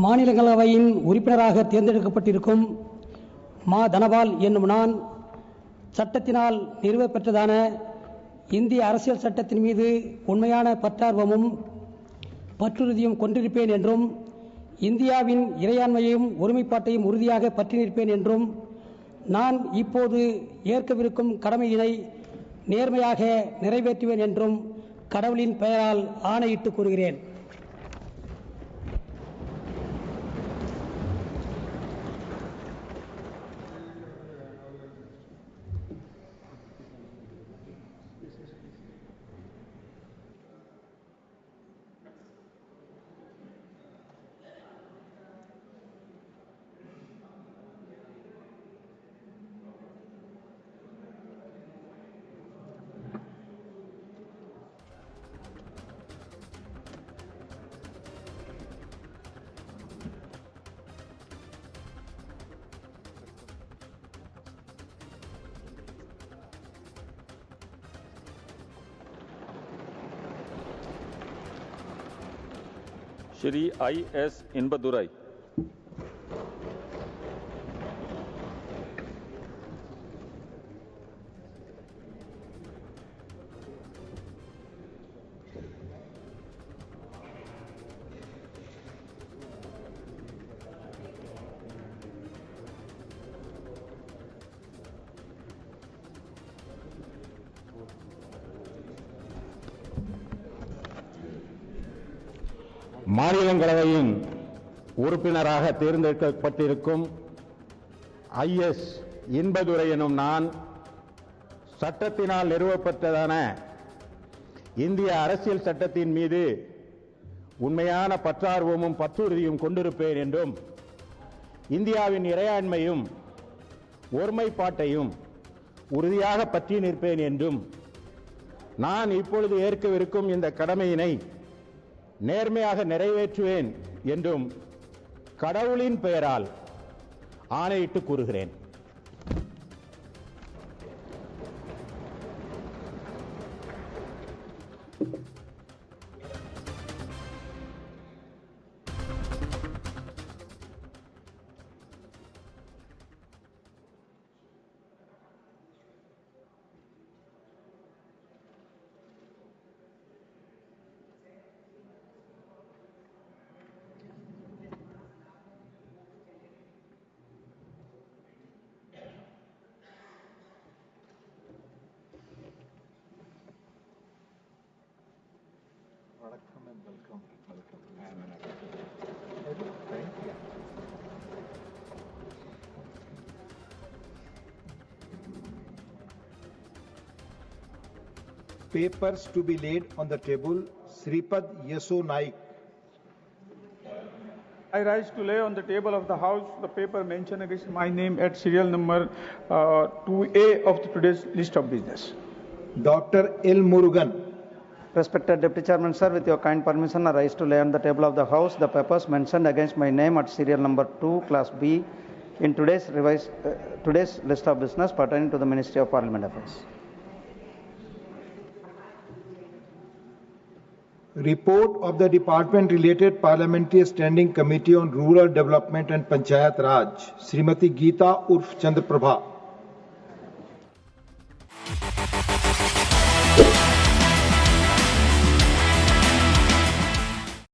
மாநிலங்களவையின் உறுப்பினராக தேர்ந்தெடுக்கப்பட்டிருக்கும் மா தனபால் என்னும் நான் சட்டத்தினால் நிறுவப்பெற்றதான இந்திய அரசியல் சட்டத்தின் மீது உண்மையான பற்றார்வமும் பற்றுறுதியும் கொண்டிருப்பேன் என்றும் இந்தியாவின் இறையாண்மையையும் ஒருமைப்பாட்டையும் உறுதியாக பற்றி நிற்பேன் என்றும் நான் இப்போது ஏற்கவிருக்கும் கடமையினை நேர்மையாக நிறைவேற்றுவேன் என்றும் கடவுளின் பெயரால் ஆணையிட்டு கூறுகிறேன். श्री I.S. इनबदुराई। மாநிலங்களவையின் உறுப்பினராக தேர்ந்தெடுக்கப்பட்டிருக்கும் I.S. இன்பதுரை எனும் நான் சட்டத்தினால் நிறுவப்பட்டதான இந்திய அரசியல் சட்டத்தின் மீது உண்மையான பற்றார்வமும் பற்றுறுதியும் கொண்டிருப்பேன் என்றும் இந்தியாவின் இறையாண்மையும் ஒருமைப்பாட்டையும் உறுதியாக பற்றி நிற்பேன் என்றும் நான் இப்பொழுது ஏற்கவிருக்கும் இந்த கடமையினை நேர்மையாக நிறைவேற்றுவேன் என்றும் கடவுளின் பெயரால் ஆணையிட்டு கூறுகிறேன். Papers to be laid on the table. Sripad Yeso Naik. I rise to lay on the table of the House the paper mentioned against my name at serial number 2A of today's list of business. Dr. L. Murugan. Respected Deputy Chairman, sir, with your kind permission, I rise to lay on the table of the House the papers mentioned against my name at serial number 2, Class B, in today's list of business pertaining to the Ministry of Parliament Affairs. Report of the Department Related Parliamentary Standing Committee on Rural Development and Panchayat Raj, Srimati Geeta Urf Chandra Prabha.